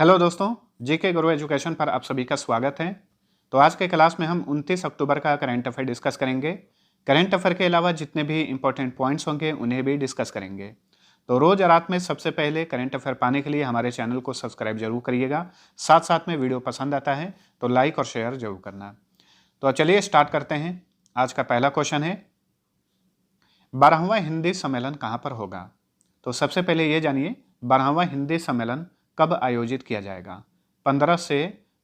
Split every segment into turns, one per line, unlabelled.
Hello दोस्तों, GK गुरु education पर आप सभी का स्वागत है। तो आज के क्लास में हम 29 अक्टूबर का करंट अफेयर डिस्कस करेंगे। करंट अफेयर के अलावा जितने भी इंपॉर्टेंट पॉइंट्स होंगे उन्हें भी डिस्कस करेंगे। तो रोज रात में सबसे पहले करंट अफेयर पाने के लिए हमारे चैनल को सब्सक्राइब जरूर करिएगा। साथ साथ में वीडियो पसंद आता है तो लाइक और शेयर जरूर करना। तो चलिए स्टार्ट करते हैं। आज का पहला क्वेश्चन है, 12वां हिंदी सम्मेलन कहाँ पर होगा? तो सबसे पहले ये जानिए 12वां हिंदी सम्मेलन कब आयोजित किया जाएगा। 15 से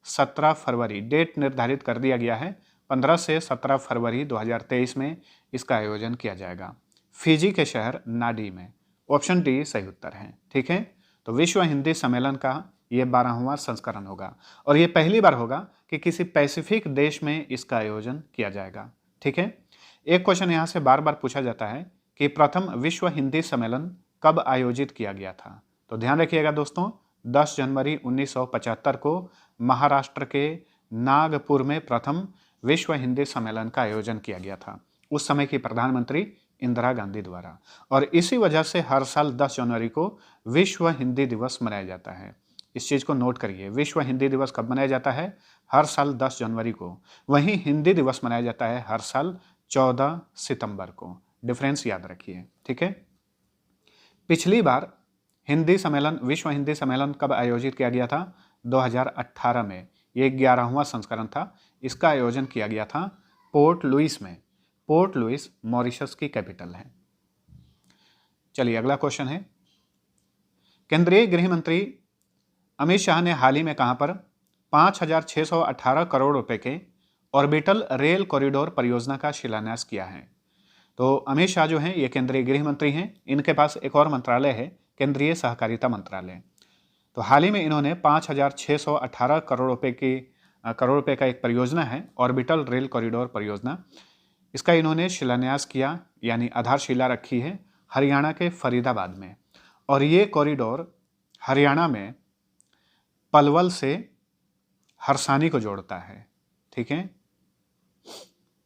17 फरवरी डेट निर्धारित कर दिया गया है। 15 से 17 फरवरी 2023 में इसका आयोजन किया जाएगा, फिजी के शहर नाडी में। ऑप्शन डी सही उत्तर है। ठीक है, तो विश्व हिंदी सम्मेलन का ये 12वां संस्करण होगा और ये पहली बार होगा कि किसी पैसिफिक देश में इसका आयोजन किया जाएगा। ठीक है, एक क्वेश्चन यहाँ से बार बार पूछा जाता है कि प्रथम विश्व हिंदी सम्मेलन कब आयोजित किया गया था। तो ध्यान रखिएगा दोस्तों, 10 जनवरी 1975 को महाराष्ट्र के नागपुर में प्रथम विश्व हिंदी सम्मेलन का आयोजन किया गया था, उस समय की प्रधानमंत्री इंदिरा गांधी द्वारा। और इसी वजह से हर साल 10 जनवरी को विश्व हिंदी दिवस मनाया जाता है। इस चीज़ को नोट करिए, विश्व हिंदी दिवस कब मनाया जाता है? हर साल 10 जनवरी को। वहीं हिंदी दिवस मनाया जाता है हर साल 14 सितंबर को। डिफरेंस याद रखिए। ठीक है, पिछली बार हिंदी सम्मेलन, विश्व हिंदी सम्मेलन कब आयोजित किया गया था? 2018 में। ये 11वां संस्करण था। इसका आयोजन किया गया था पोर्ट लुइस में। पोर्ट लुइस मॉरिशस की कैपिटल है। चलिए अगला क्वेश्चन है, केंद्रीय गृह मंत्री अमित शाह ने हाल ही में कहां पर 5,618 करोड़ रुपए के ऑर्बिटल रेल कॉरिडोर परियोजना का शिलान्यास किया है? तो अमित शाह जो हैं ये केंद्रीय गृह मंत्री हैं। इनके पास एक और मंत्रालय है, केंद्रीय सहकारिता मंत्रालय। तो हाल ही में इन्होंने 5,618 करोड़ रुपए का एक परियोजना है, ऑर्बिटल रेल कॉरिडोर परियोजना। इसका इन्होंने शिलान्यास किया, यानी आधारशिला रखी है हरियाणा के फरीदाबाद में। और ये कॉरिडोर हरियाणा में पलवल से हरसानी को जोड़ता है। ठीक है,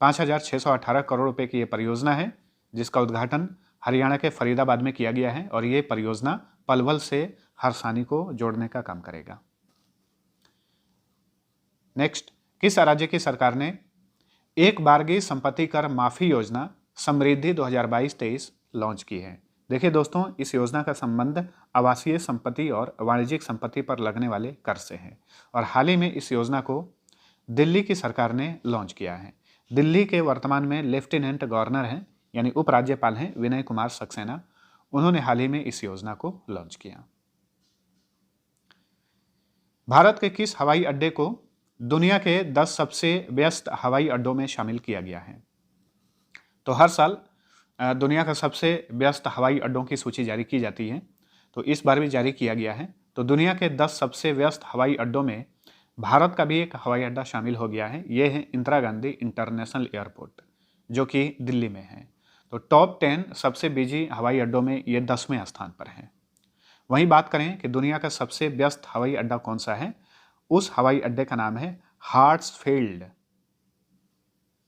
5,618 करोड़ रुपए की ये परियोजना है जिसका उद्घाटन हरियाणा के फरीदाबाद में किया गया है और ये परियोजना पलवल से हरसानी को जोड़ने का काम करेगा। नेक्स्ट, किस राज्य की सरकार ने एक बारगी संपत्ति कर माफी योजना समृद्धि 2022-23 लॉन्च की है? देखिए दोस्तों, इस योजना का संबंध आवासीय संपत्ति और वाणिज्यिक संपत्ति पर लगने वाले कर से है और हाल ही में इस योजना को दिल्ली की सरकार ने लॉन्च किया है। दिल्ली के वर्तमान में लेफ्टिनेंट गवर्नर हैं, यानी उपराज्यपाल हैं विनय कुमार सक्सेना। उन्होंने हाल ही में इस योजना को लॉन्च किया। भारत के किस हवाई अड्डे को दुनिया के 10 सबसे व्यस्त हवाई अड्डों में शामिल किया गया है? तो हर साल दुनिया का सबसे व्यस्त हवाई अड्डों की सूची जारी की जाती है, तो इस बार भी जारी किया गया है। तो दुनिया के 10 सबसे व्यस्त हवाई अड्डों में भारत का भी एक हवाई अड्डा शामिल हो गया है। ये है इंदिरा गांधी इंटरनेशनल एयरपोर्ट जो कि दिल्ली में है। तो टॉप 10 सबसे बिजी हवाई अड्डों में ये 10वें स्थान पर है। वहीं बात करें कि दुनिया का सबसे व्यस्त हवाई अड्डा कौन सा है, उस हवाई अड्डे का नाम है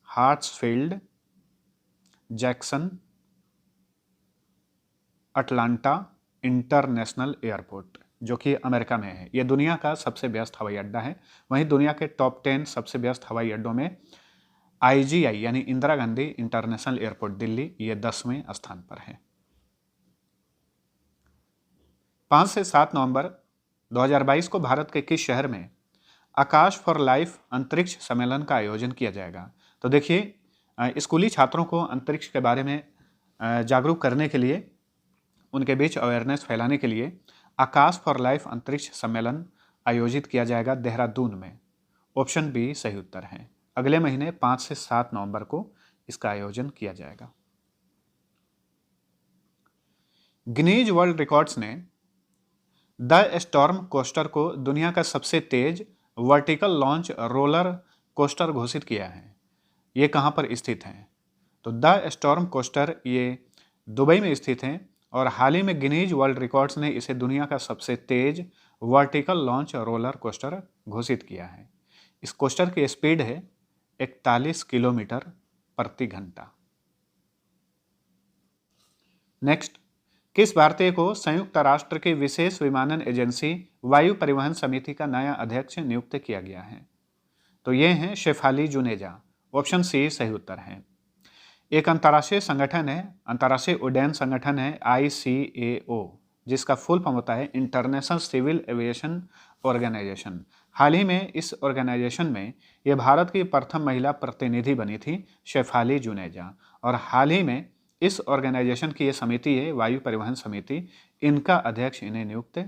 हार्ट्सफील्ड जैक्सन अटलांटा इंटरनेशनल एयरपोर्ट जो कि अमेरिका में है। यह दुनिया का सबसे व्यस्त हवाई अड्डा है। वहीं दुनिया के टॉप 10 सबसे व्यस्त हवाई अड्डों में IGI यानी इंदिरा गांधी इंटरनेशनल एयरपोर्ट दिल्ली ये 10वें स्थान पर है। 5 से 7 नवंबर 2022 को भारत के किस शहर में आकाश फॉर लाइफ अंतरिक्ष सम्मेलन का आयोजन किया जाएगा? तो देखिए, स्कूली छात्रों को अंतरिक्ष के बारे में जागरूक करने के लिए, उनके बीच अवेयरनेस फैलाने के लिए आकाश फॉर लाइफ अंतरिक्ष सम्मेलन आयोजित किया जाएगा देहरादून में। ऑप्शन बी सही उत्तर है। अगले महीने 5 से 7 नवंबर को इसका आयोजन किया जाएगा। गिनीज वर्ल्ड रिकॉर्ड्स ने द स्टॉर्म कोस्टर को दुनिया का सबसे तेज वर्टिकल लॉन्च रोलर कोस्टर घोषित किया है। ये कहाँ पर स्थित है? तो द स्टॉर्म कोस्टर ये दुबई में स्थित है और हाल ही में गिनीज वर्ल्ड रिकॉर्ड्स ने इसे दुनिया का सबसे तेज वर्टिकल लॉन्च रोलर कोस्टर घोषित किया है। इस कोस्टर की स्पीड है 41 किलोमीटर प्रति घंटा। नेक्स्ट, किस भारतीय को संयुक्त राष्ट्र की विशेष विमानन एजेंसी वायु परिवहन समिति का नया अध्यक्ष नियुक्त किया गया है? तो ये हैं शेफाली जुनेजा। ऑप्शन सी सही उत्तर है। एक अंतर्राष्ट्रीय संगठन है, अंतर्राष्ट्रीय उड्डयन संगठन है ICAO, जिसका फुल फॉर्म होता है इंटरनेशनल सिविल एविएशन ऑर्गेनाइजेशन। हाल ही में इस ऑर्गेनाइजेशन में ये भारत की प्रथम महिला प्रतिनिधि बनी थी शेफाली जुनेजा, और हाल ही में इस ऑर्गेनाइजेशन की ये समिति है वायु परिवहन समिति, इनका अध्यक्ष इन्हें नियुक्त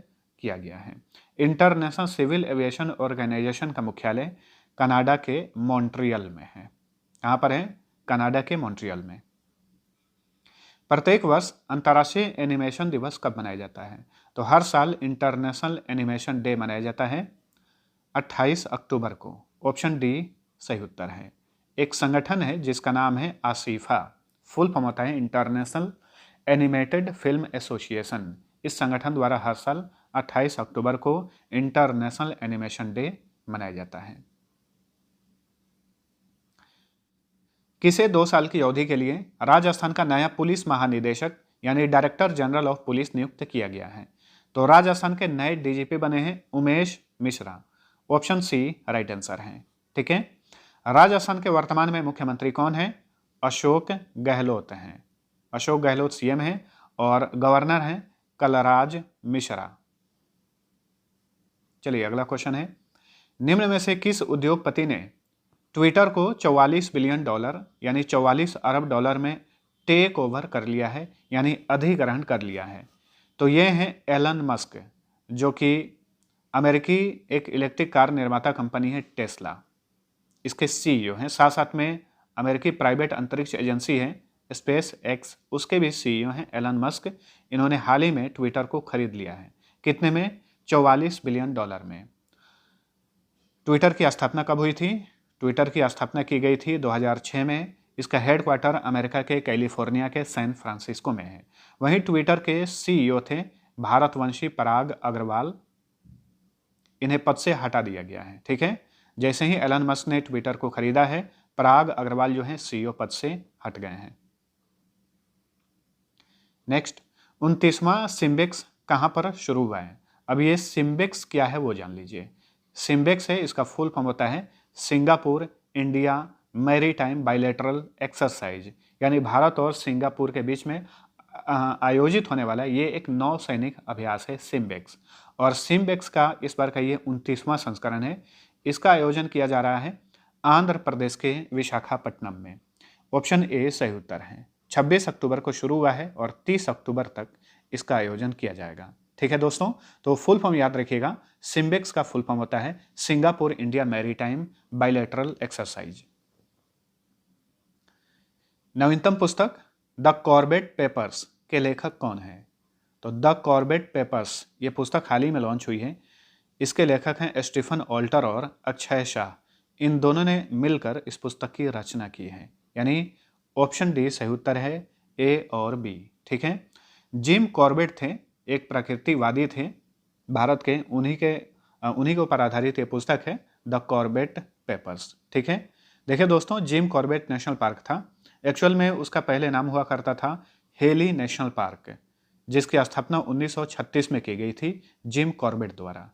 किया गया है। इंटरनेशनल सिविल एविएशन ऑर्गेनाइजेशन का मुख्यालय कनाडा के मॉन्ट्रियल में है। कहाँ पर है? कनाडा के मॉन्ट्रियल में। प्रत्येक वर्ष अंतर्राष्ट्रीय एनिमेशन दिवस कब मनाया जाता है? तो हर साल इंटरनेशनल एनिमेशन डे मनाया जाता है 28 अक्टूबर को। ऑप्शन डी सही उत्तर है। एक संगठन है जिसका नाम है आसिफा, फुल फॉर्म होता है इंटरनेशनल एनिमेटेड फिल्म एसोसिएशन। इस संगठन द्वारा हर साल 28 अक्टूबर को इंटरनेशनल एनिमेशन डे मनाया जाता है। किसे 2 साल की अवधि के लिए राजस्थान का नया पुलिस महानिदेशक यानी डायरेक्टर जनरल ऑफ पुलिस नियुक्त किया गया है? तो राजस्थान के नए DGP बने हैं Umesh Mishra. Option C right answer है। ठीक है, राजस्थान के वर्तमान में मुख्यमंत्री कौन है? अशोक गहलोत हैं। अशोक गहलोत CM हैं और गवर्नर हैं कलराज मिश्रा। चलिए अगला क्वेश्चन है, निम्न में से किस उद्योगपति ने ट्विटर को $44 बिलियन यानी 44 अरब डॉलर में टेक ओवर कर लिया है यानी अधिग्रहण कर लिया है? तो ये हैं एलन मस्क, जो कि अमेरिकी एक इलेक्ट्रिक कार निर्माता कंपनी है टेस्ला, इसके CEO हैं। साथ साथ में अमेरिकी प्राइवेट अंतरिक्ष एजेंसी है SpaceX, उसके भी CEO हैं एलन मस्क। इन्होंने हाल ही में ट्विटर को खरीद लिया है। कितने में? $44 बिलियन में। ट्विटर की स्थापना कब हुई थी? ट्विटर की स्थापना की गई थी 2006 में। इसका हेडक्वार्टर अमेरिका के कैलिफोर्निया के सैन फ्रांसिस्को में है। वहीं ट्विटर के CEO थे भारतवंशी पराग अग्रवाल, इन्हें पद से हटा दिया गया है। ठीक है, जैसे ही एलन मस्क ने ट्विटर को खरीदा है, पराग अग्रवाल जो है CEO पद से हट गए हैं। नेक्स्ट, 29वां सिम्बेक्स कहां पर शुरू हुआ है? अब ये सिम्बेक्स क्या है वो जान लीजिए। सिम्बेक्स है, इसका फुल फॉर्म होता है Singapore India maritime bilateral exercise, यानी भारत और सिंगापुर के बीच में आयोजित होने वाला ये एक नौसैनिक अभ्यास है सिम्बेक्स। और सिम्बेक्स का इस बार का ये 29वां संस्करण है। इसका आयोजन किया जा रहा है आंध्र प्रदेश के विशाखापट्टनम में। ऑप्शन ए सही उत्तर है। 26 अक्टूबर को शुरू हुआ है और 30 अक्टूबर तक इसका आयोजन किया जाएगा। ठीक है दोस्तों, तो फुल फॉर्म याद रखिएगा, सिम्बेक्स का फुल फॉर्म होता है Singapore India maritime bilateral exercise. नवीनतम पुस्तक द कॉर्बेट पेपर्स के लेखक कौन है? तो द कॉर्बेट पेपर्स ये पुस्तक हाल ही में लॉन्च हुई है। इसके लेखक हैं स्टीफन ऑल्टर और अक्षय शाह। इन दोनों ने मिलकर इस पुस्तक की रचना की है, यानी ऑप्शन डी सही उत्तर है, A और B। ठीक है, जिम कॉर्बेट थे, एक प्रकृतिवादी थे भारत के, उन्हीं के ऊपर आधारित ये पुस्तक है द कॉर्बेट पेपर्स। ठीक है, देखिए दोस्तों, जिम कॉर्बेट नेशनल पार्क था। एक्चुअल में उसका पहले नाम हुआ करता था हेली नेशनल पार्क, जिसकी स्थापना 1936 में की गई थी जिम कॉर्बेट द्वारा।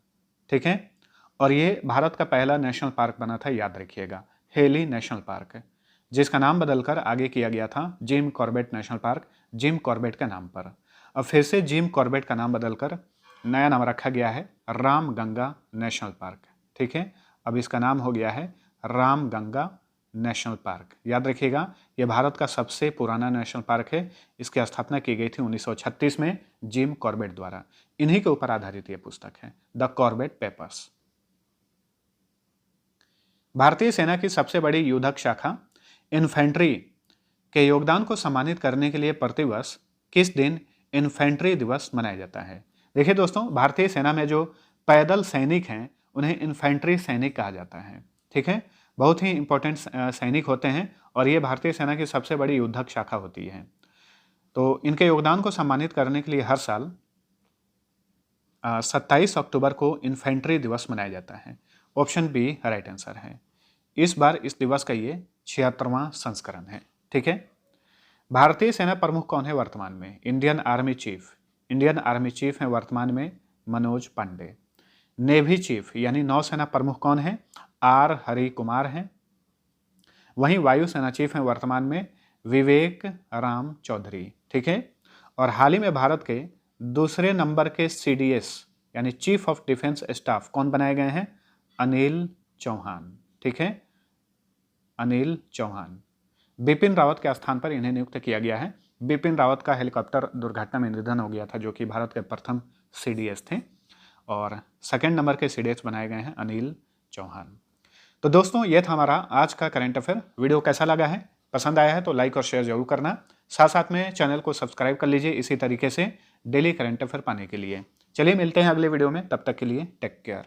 ठीक है, और ये भारत का पहला नेशनल पार्क बना था, याद रखिएगा, हेली नेशनल पार्क, जिसका नाम बदलकर आगे किया गया था Jim Corbett national park, Jim Corbett के नाम पर। अब फिर से जिम कॉर्बेट का नाम बदलकर नया नाम रखा गया है रामगंगा नेशनल पार्क। ठीक है, अब इसका नाम हो गया है रामगंगा नेशनल पार्क। याद रखिएगा, यह भारत का सबसे पुराना नेशनल पार्क है। इसकी स्थापना की गई थी 1936 में जिम कॉर्बेट द्वारा। इन्हीं के ऊपर आधारित यह पुस्तक है द कॉर्बेट पेपर्स। भारतीय सेना की सबसे बड़ी युद्धक शाखा इन्फेंट्री के योगदान को सम्मानित करने के लिए प्रतिवर्ष किस दिन इन्फेंट्री दिवस मनाया जाता है? देखिए दोस्तों, भारतीय सेना में जो पैदल सैनिक हैं उन्हें इन्फेंट्री सैनिक कहा जाता है। ठीक है, बहुत ही इंपॉर्टेंट सैनिक होते हैं और ये भारतीय सेना की सबसे बड़ी युद्धक शाखा होती है। तो इनके योगदान को सम्मानित करने के लिए हर साल 27 अक्टूबर को इन्फेंट्री दिवस मनाया जाता है। ऑप्शन बी राइट आंसर है। इस बार इस दिवस का ये 76वां संस्करण है। ठीक है, भारतीय सेना प्रमुख कौन है वर्तमान में? Indian army chief Indian army chief हैं वर्तमान में मनोज पांडे। नेवी चीफ यानी नौसेना प्रमुख कौन है? आर हरि कुमार हैं। वहीं वायुसेना चीफ हैं वर्तमान में विवेक राम चौधरी। ठीक है। और हाल ही में भारत के दूसरे नंबर के CDS यानी चीफ ऑफ डिफेंस स्टाफ कौन बनाए गए हैं? अनिल चौहान। ठीक है, अनिल चौहान। बिपिन रावत के स्थान पर इन्हें नियुक्त किया गया है। बिपिन रावत का हेलीकॉप्टर दुर्घटना में निधन हो गया था, जो कि भारत के प्रथम CDS थे, और सेकंड नंबर के CDS बनाए गए हैं अनिल चौहान। तो दोस्तों, यह था हमारा आज का करंट अफेयर। वीडियो कैसा लगा है? पसंद आया है तो लाइक और शेयर जरूर करना। साथ साथ में चैनल को सब्सक्राइब कर लीजिए इसी तरीके से डेली करंट अफेयर पाने के लिए। चलिए मिलते हैं अगले वीडियो में, तब तक के लिए टेक केयर।